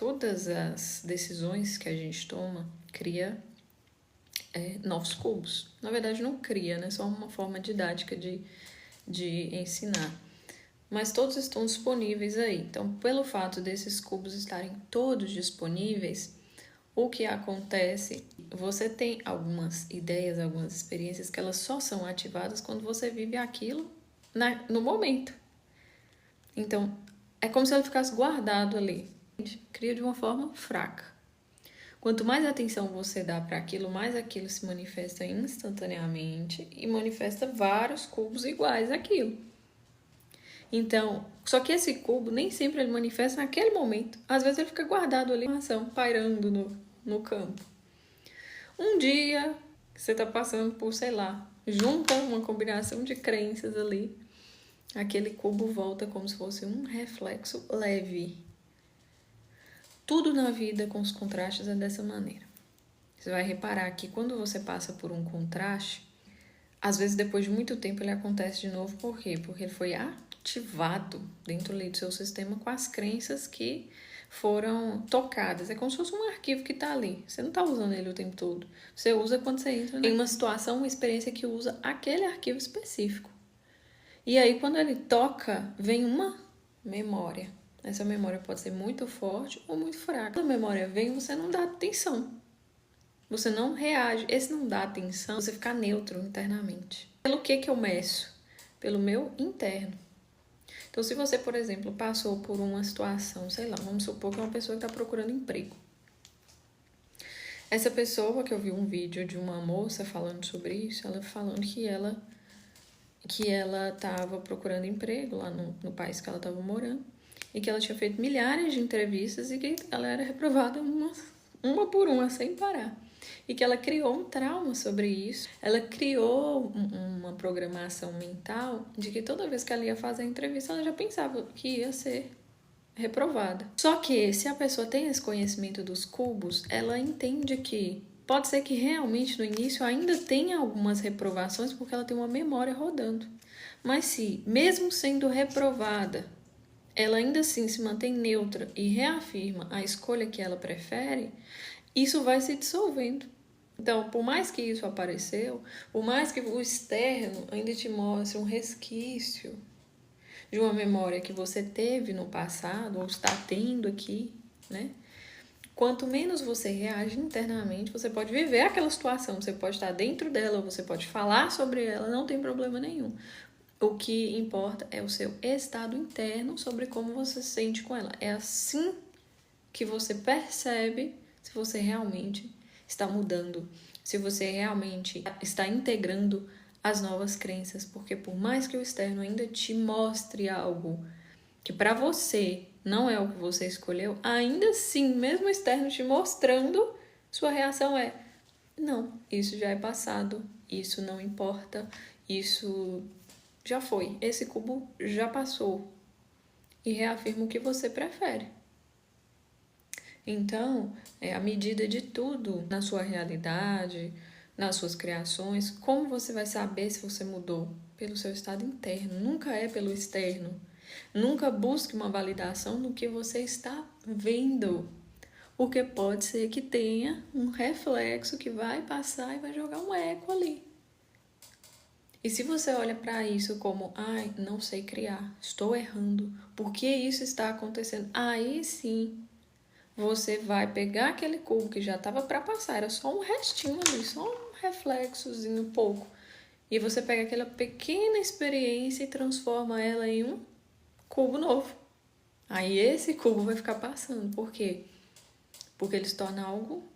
todas as decisões que a gente toma cria novos cubos. Na verdade, não cria, né? Só uma forma didática de ensinar. Mas todos estão disponíveis aí. Então, pelo fato desses cubos estarem todos disponíveis, o que acontece, você tem algumas ideias, algumas experiências que elas só são ativadas quando você vive aquilo no momento. Então, é como se ele ficasse guardado ali. Cria de uma forma fraca. Quanto mais atenção você dá para aquilo, mais aquilo se manifesta instantaneamente e manifesta vários cubos iguais àquilo. Então, só que esse cubo nem sempre ele manifesta naquele momento. Às vezes ele fica guardado ali, pairando no campo. Um dia, você está passando por, sei lá, junta uma combinação de crenças ali, aquele cubo volta como se fosse um reflexo leve. Tudo na vida com os contrastes é dessa maneira. Você vai reparar que quando você passa por um contraste, às vezes depois de muito tempo ele acontece de novo. Por quê? Porque ele foi ativado dentro ali do seu sistema com as crenças que foram tocadas. É como se fosse um arquivo que está ali. Você não está usando ele o tempo todo. Você usa quando você entra em uma situação, uma experiência que usa aquele arquivo específico. E aí, quando ele toca, vem uma memória. Essa memória pode ser muito forte ou muito fraca. Quando a memória vem, você não dá atenção. Você não reage. Esse não dá atenção, você fica neutro internamente. Pelo que eu meço? Pelo meu interno. Então, se você, por exemplo, passou por uma situação, sei lá, vamos supor que é uma pessoa que está procurando emprego. Essa pessoa, que eu vi um vídeo de uma moça falando sobre isso, ela falando que ela estava procurando emprego lá no país que ela estava morando e que ela tinha feito milhares de entrevistas e que ela era reprovada uma por uma, sem parar. E que ela criou um trauma sobre isso. Ela criou uma programação mental de que toda vez que ela ia fazer a entrevista, ela já pensava que ia ser reprovada. Só que se a pessoa tem esse conhecimento dos cubos, ela entende que pode ser que realmente no início ainda tenha algumas reprovações porque ela tem uma memória rodando. Mas se, mesmo sendo reprovada, ela ainda assim se mantém neutra e reafirma a escolha que ela prefere, isso vai se dissolvendo. Então, por mais que isso apareceu, por mais que o externo ainda te mostre um resquício de uma memória que você teve no passado ou está tendo aqui, né? Quanto menos você reage internamente, você pode viver aquela situação, você pode estar dentro dela, você pode falar sobre ela, não tem problema nenhum. O que importa é o seu estado interno sobre como você se sente com ela. É assim que você percebe se você realmente está mudando, se você realmente está integrando as novas crenças, porque por mais que o externo ainda te mostre algo que para você não é o que você escolheu, ainda assim, mesmo o externo te mostrando, sua reação é: não, isso já é passado, isso não importa, isso já foi, esse cubo já passou. E reafirma o que você prefere. Então, à medida de tudo na sua realidade, nas suas criações, como você vai saber se você mudou? Pelo seu estado interno, nunca é pelo externo. Nunca busque uma validação no que você está vendo, porque pode ser que tenha um reflexo que vai passar e vai jogar um eco ali. E se você olha para isso como, não sei criar, estou errando, por que isso está acontecendo? Aí sim, você vai pegar aquele cubo que já estava para passar, era só um restinho ali, só um reflexozinho pouco. E você pega aquela pequena experiência e transforma ela em um cubo novo. Aí esse cubo vai ficar passando. Por quê? Porque ele se torna algo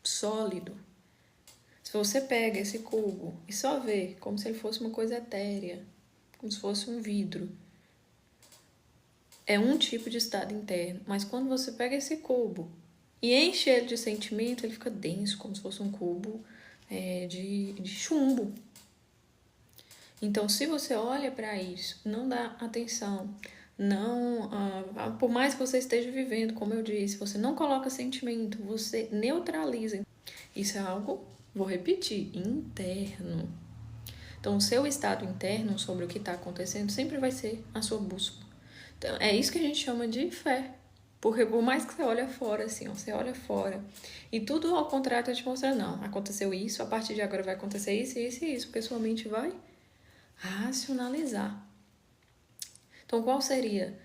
sólido. Se você pega esse cubo e só vê como se ele fosse uma coisa etérea, como se fosse um vidro, é um tipo de estado interno. Mas quando você pega esse cubo e enche ele de sentimento, ele fica denso, como se fosse um cubo de chumbo. Então, se você olha para isso, não dá atenção, não, por mais que você esteja vivendo, como eu disse, você não coloca sentimento, você neutraliza. Isso é algo, vou repetir, interno. Então, o seu estado interno sobre o que está acontecendo sempre vai ser a sua bússola. Então, é isso que a gente chama de fé. Porque por mais que você olhe fora, assim, ó, você olha fora e tudo ao contrário tá te mostrando, não, aconteceu isso, a partir de agora vai acontecer isso, isso e isso, porque sua mente vai racionalizar. Então, qual seria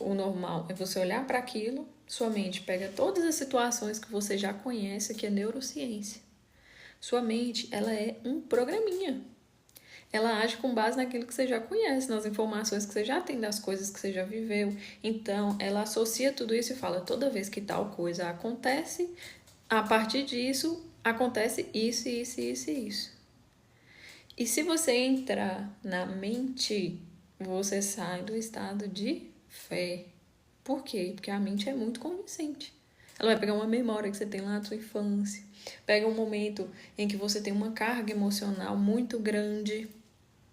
o normal? É você olhar para aquilo, sua mente pega todas as situações que você já conhece, que é neurociência. Sua mente, ela é um programinha. Ela age com base naquilo que você já conhece, nas informações que você já tem, das coisas que você já viveu. Então, ela associa tudo isso e fala, toda vez que tal coisa acontece, a partir disso, acontece isso, isso, isso e isso. E se você entrar na mente, você sai do estado de fé. Por quê? Porque a mente é muito convincente. Ela vai pegar uma memória que você tem lá na sua infância, pega um momento em que você tem uma carga emocional muito grande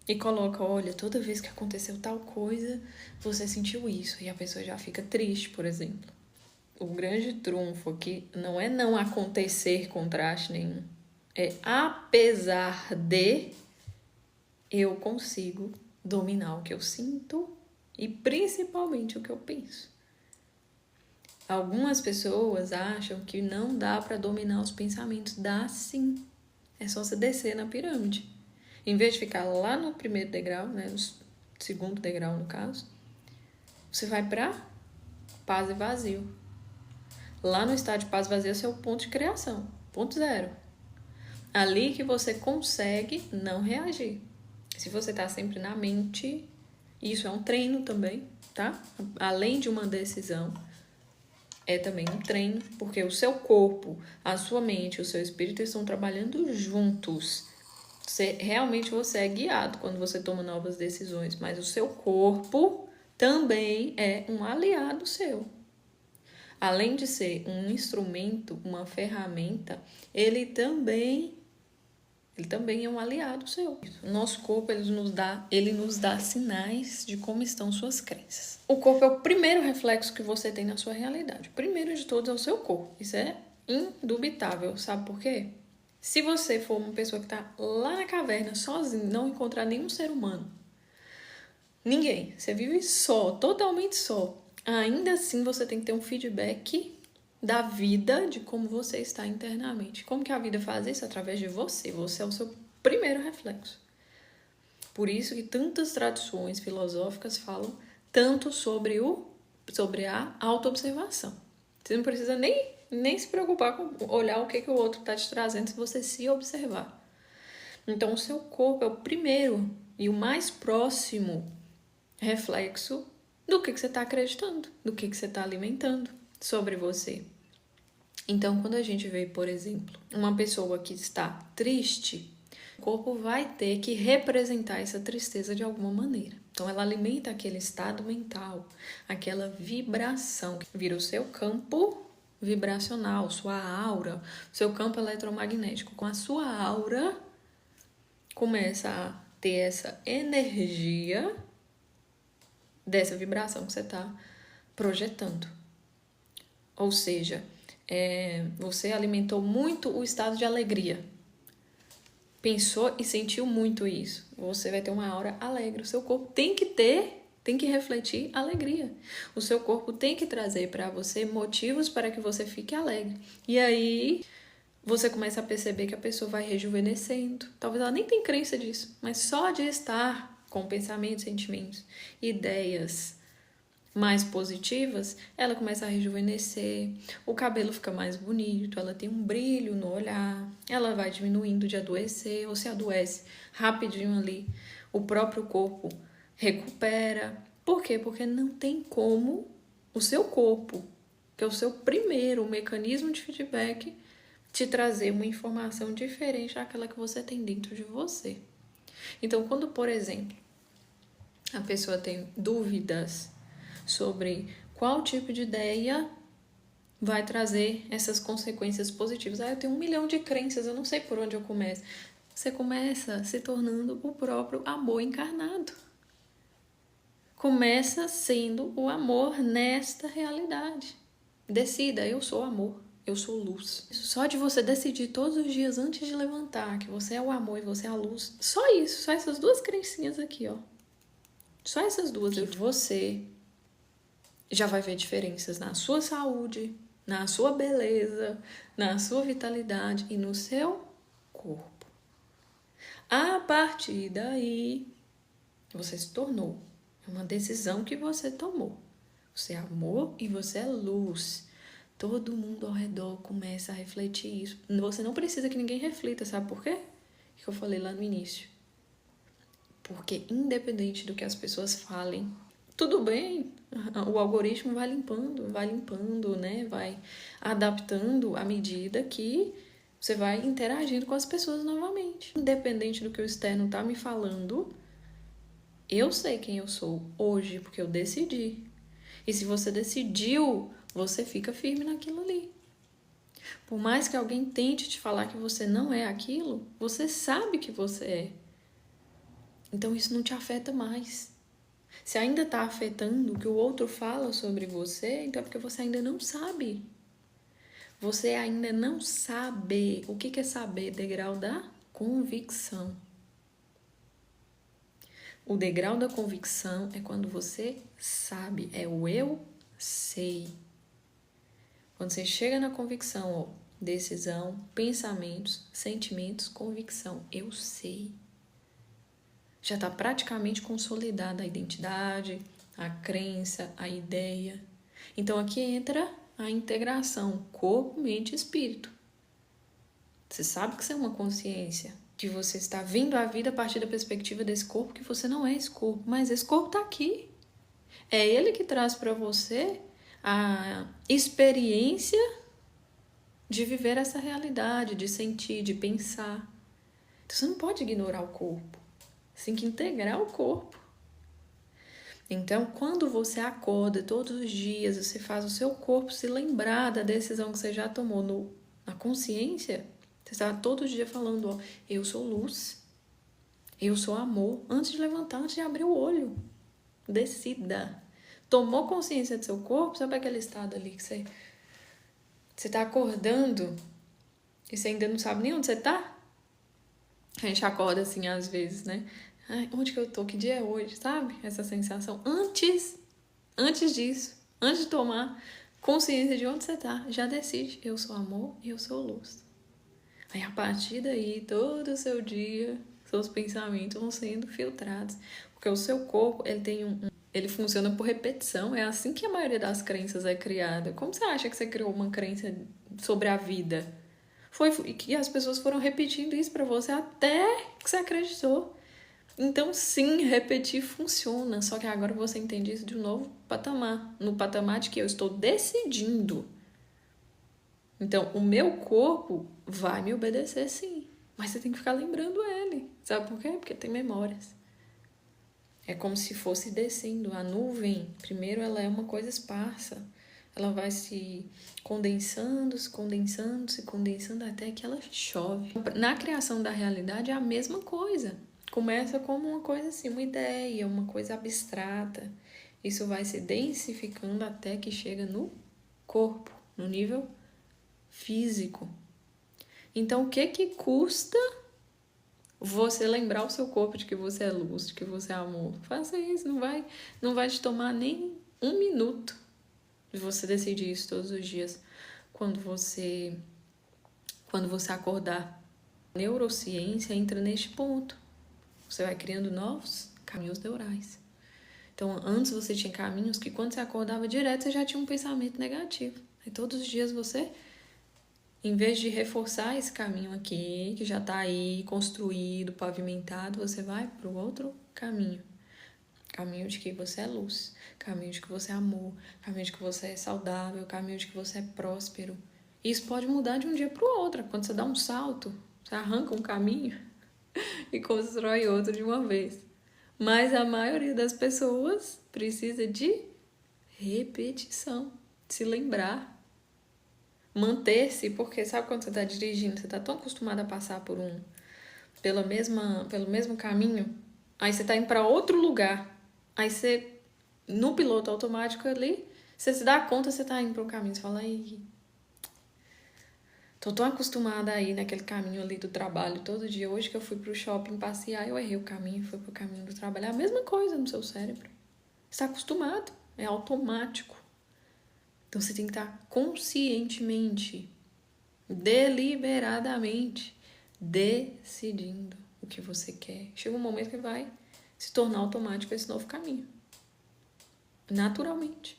e coloca, olha, toda vez que aconteceu tal coisa, você sentiu isso. E a pessoa já fica triste, por exemplo. O grande trunfo aqui não é não acontecer contraste nenhum. É apesar de eu consigo dominar o que eu sinto e principalmente o que eu penso. Algumas pessoas acham que não dá para dominar os pensamentos. Dá sim. É só você descer na pirâmide. Em vez de ficar lá no primeiro degrau, né, no segundo degrau no caso, você vai para paz e vazio. Lá no estado de paz e vazio é o seu ponto de criação, ponto zero. Ali que você consegue não reagir. Se você está sempre na mente, isso é um treino também, tá? Além de uma decisão, é também um treino, porque o seu corpo, a sua mente, o seu espírito estão trabalhando juntos. Realmente você é guiado quando você toma novas decisões, mas o seu corpo também é um aliado seu. Além de ser um instrumento, uma ferramenta, ele também é um aliado seu. O nosso corpo, ele nos dá sinais de como estão suas crenças. O corpo é o primeiro reflexo que você tem na sua realidade. O primeiro de todos é o seu corpo. Isso é indubitável. Sabe por quê? Se você for uma pessoa que está lá na caverna, sozinho, não encontrar nenhum ser humano, ninguém, você vive só, totalmente só, ainda assim você tem que ter um feedback da vida, de como você está internamente. Como que a vida faz isso? Através de você. Você é o seu primeiro reflexo. Por isso que tantas tradições filosóficas falam tanto sobre a autoobservação. Você não precisa nem se preocupar com olhar o que o outro está te trazendo se você se observar. Então, o seu corpo é o primeiro e o mais próximo reflexo do que você está acreditando, do que você está alimentando sobre você. Então, quando a gente vê, por exemplo, uma pessoa que está triste, o corpo vai ter que representar essa tristeza de alguma maneira. Então, ela alimenta aquele estado mental, aquela vibração, que vira o seu campo vibracional, sua aura, seu campo eletromagnético. Com a sua aura, começa a ter essa energia dessa vibração que você está projetando. Ou seja, você alimentou muito o estado de alegria. Pensou e sentiu muito isso. Você vai ter uma aura alegre. O seu corpo tem que refletir alegria. O seu corpo tem que trazer para você motivos para que você fique alegre. E aí você começa a perceber que a pessoa vai rejuvenescendo. Talvez ela nem tenha crença disso, mas só de estar com pensamentos, sentimentos, ideias mais positivas, ela começa a rejuvenescer, o cabelo fica mais bonito, ela tem um brilho no olhar, ela vai diminuindo de adoecer, ou se adoece rapidinho ali, o próprio corpo recupera. Por quê? Porque não tem como o seu corpo, que é o seu primeiro mecanismo de feedback, te trazer uma informação diferente daquela que você tem dentro de você. Então, quando, por exemplo, a pessoa tem dúvidas sobre qual tipo de ideia vai trazer essas consequências positivas. Eu tenho 1 milhão de crenças, eu não sei por onde eu começo. Você começa se tornando o próprio amor encarnado. Começa sendo o amor nesta realidade. Decida, eu sou amor, eu sou luz. Só de você decidir todos os dias antes de levantar que você é o amor e você é a luz, só isso, só essas duas crencinhas aqui, ó. Só essas duas. Que você já vai ver diferenças na sua saúde, na sua beleza, na sua vitalidade e no seu corpo. A partir daí, você se tornou. É uma decisão que você tomou. Você é amor e você é luz. Todo mundo ao redor começa a refletir isso. Você não precisa que ninguém reflita, sabe por quê? Que eu falei lá no início. Porque independente do que as pessoas falem, tudo bem, o algoritmo vai limpando, né? Vai adaptando à medida que você vai interagindo com as pessoas novamente. Independente do que o externo tá me falando, eu sei quem eu sou hoje, porque eu decidi. E se você decidiu, você fica firme naquilo ali. Por mais que alguém tente te falar que você não é aquilo, você sabe que você é. Então isso não te afeta mais. Se ainda está afetando o que o outro fala sobre você, então é porque você ainda não sabe. Você ainda não sabe. O que é saber? Degrau da convicção. O degrau da convicção é quando você sabe, é o eu sei. Quando você chega na convicção, ó, decisão, pensamentos, sentimentos, convicção, eu sei. Já está praticamente consolidada a identidade, a crença, a ideia. Então aqui entra a integração corpo, mente e espírito. Você sabe que você é uma consciência, que você está vindo à vida a partir da perspectiva desse corpo, que você não é esse corpo, mas esse corpo está aqui. É ele que traz para você a experiência de viver essa realidade, de sentir, de pensar. Então você não pode ignorar o corpo. Você tem que integrar o corpo. Então, quando você acorda todos os dias, você faz o seu corpo se lembrar da decisão que você já tomou na consciência, você está todo dia falando, ó, eu sou luz, eu sou amor. Antes de levantar, antes de abrir o olho, decida. Tomou consciência do seu corpo, sabe aquele estado ali que você está acordando e você ainda não sabe nem onde você está? A gente acorda assim às vezes, né? Ai, onde que eu tô? Que dia é hoje? Sabe? Essa sensação. Antes disso, antes de tomar consciência de onde você tá, já decide. Eu sou amor e eu sou luz. Aí a partir daí, todo o seu dia, seus pensamentos vão sendo filtrados. Porque o seu corpo, ele tem ele funciona por repetição. É assim que a maioria das crenças é criada. Como você acha que você criou uma crença sobre a vida? Foi que as pessoas foram repetindo isso pra você até que você acreditou. Então, sim, repetir funciona. Só que agora você entende isso de um novo patamar. No patamar de que eu estou decidindo. Então, o meu corpo vai me obedecer, sim. Mas você tem que ficar lembrando ele. Sabe por quê? Porque tem memórias. É como se fosse descendo. A nuvem, primeiro, ela é uma coisa esparsa. Ela vai se condensando, se condensando, se condensando até que ela chove. Na criação da realidade é a mesma coisa. Começa como uma coisa assim, uma ideia, uma coisa abstrata. Isso vai se densificando até que chega no corpo, no nível físico. Então, o que custa você lembrar o seu corpo de que você é luz, de que você é amor? Faça isso, não vai te tomar nem um minuto de você decidir isso todos os dias quando você acordar. A neurociência entra neste ponto. Você vai criando novos caminhos neurais. Então, antes você tinha caminhos que quando você acordava direto, você já tinha um pensamento negativo. Aí todos os dias você, em vez de reforçar esse caminho aqui, que já está aí construído, pavimentado, você vai para o outro caminho. Caminho de que você é luz, caminho de que você é amor, caminho de que você é saudável, caminho de que você é próspero. Isso pode mudar de um dia para o outro. Quando você dá um salto, você arranca um caminho e constrói outro de uma vez. Mas a maioria das pessoas precisa de repetição, se lembrar, manter-se, porque sabe quando você está dirigindo, você está tão acostumado a passar pelo mesmo caminho, aí você está indo para outro lugar, aí você, no piloto automático ali, você se dá conta, você está indo para um caminho, você fala, aí, tô tão acostumada a ir naquele caminho ali do trabalho todo dia. Hoje que eu fui pro shopping passear, eu errei o caminho, fui pro caminho do trabalho. É a mesma coisa no seu cérebro. Você está acostumado, é automático. Então você tem que estar conscientemente, deliberadamente, decidindo o que você quer. Chega um momento que vai se tornar automático esse novo caminho. Naturalmente.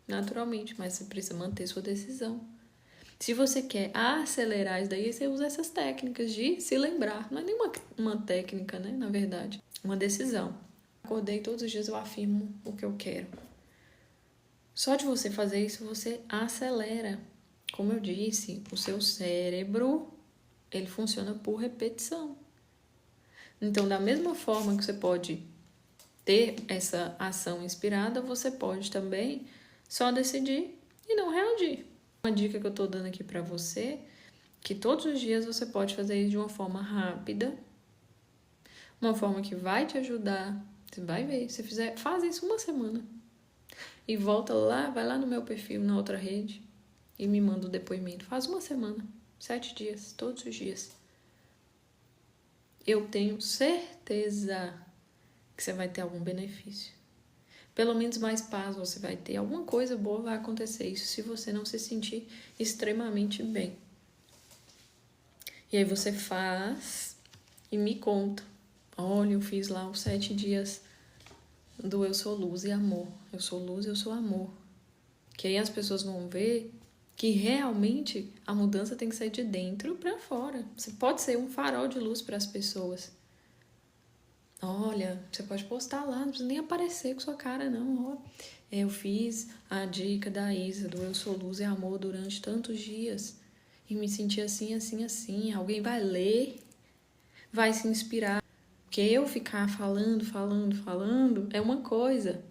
Naturalmente, mas você precisa manter sua decisão. Se você quer acelerar isso daí, você usa essas técnicas de se lembrar. Não é nenhuma uma técnica, né? Na verdade, uma decisão. Acordei todos os dias, eu afirmo o que eu quero. Só de você fazer isso, você acelera. Como eu disse, o seu cérebro, ele funciona por repetição. Então, da mesma forma que você pode ter essa ação inspirada, você pode também só decidir e não reagir. Uma dica que eu tô dando aqui pra você, que todos os dias você pode fazer isso de uma forma rápida, uma forma que vai te ajudar. Você vai ver, se fizer, faz isso uma semana. E volta lá, vai lá no meu perfil, na outra rede, e me manda o depoimento. Faz uma semana, 7 dias, todos os dias. Eu tenho certeza que você vai ter algum benefício. Pelo menos mais paz você vai ter. Alguma coisa boa vai acontecer. Isso se você não se sentir extremamente bem. E aí você faz e me conta. Olha, eu fiz lá os 7 dias do Eu Sou Luz e Amor. Eu sou luz, eu sou amor. Que aí as pessoas vão ver que realmente a mudança tem que sair de dentro para fora. Você pode ser um farol de luz para as pessoas. Olha, você pode postar lá, não precisa nem aparecer com sua cara, não. Ó, eu fiz a dica da Isa, do Eu Sou Luz e Amor durante tantos dias. E me senti assim, assim, assim. Alguém vai ler, vai se inspirar. Porque eu ficar falando é uma coisa.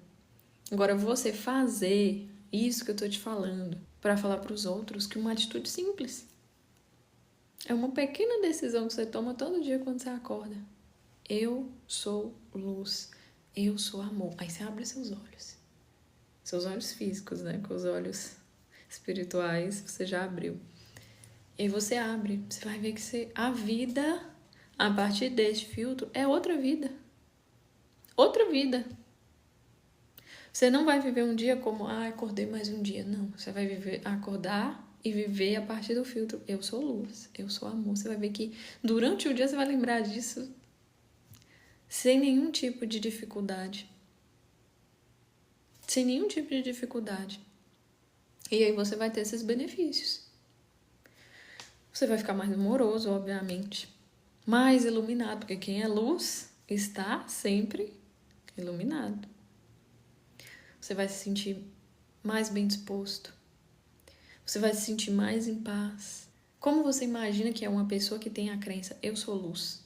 Agora, você fazer isso que eu tô te falando para falar para os outros, que uma atitude simples. É uma pequena decisão que você toma todo dia quando você acorda. Eu sou luz, eu sou amor. Aí você abre seus olhos. Seus olhos físicos, né? Com os olhos espirituais, você já abriu. E aí você abre, você vai ver que a vida, a partir deste filtro, é outra vida. Outra vida. Você não vai viver um dia como, acordei mais um dia. Não, você vai acordar e viver a partir do filtro. Eu sou luz, eu sou amor. Você vai ver que durante o dia você vai lembrar disso sem nenhum tipo de dificuldade. Sem nenhum tipo de dificuldade. E aí você vai ter esses benefícios. Você vai ficar mais amoroso, obviamente. Mais iluminado, porque quem é luz está sempre iluminado. Você vai se sentir mais bem disposto. Você vai se sentir mais em paz. Como você imagina que é uma pessoa que tem a crença, eu sou luz?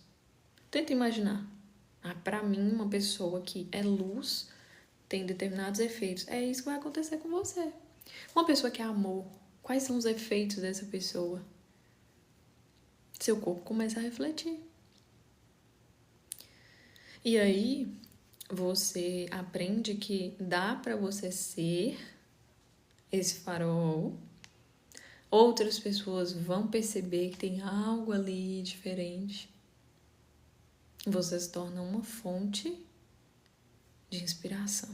Tenta imaginar. Para mim, uma pessoa que é luz tem determinados efeitos. É isso que vai acontecer com você. Uma pessoa que é amor, quais são os efeitos dessa pessoa? Seu corpo começa a refletir. E aí, você aprende que dá para você ser esse farol. Outras pessoas vão perceber que tem algo ali diferente. Você se torna uma fonte de inspiração.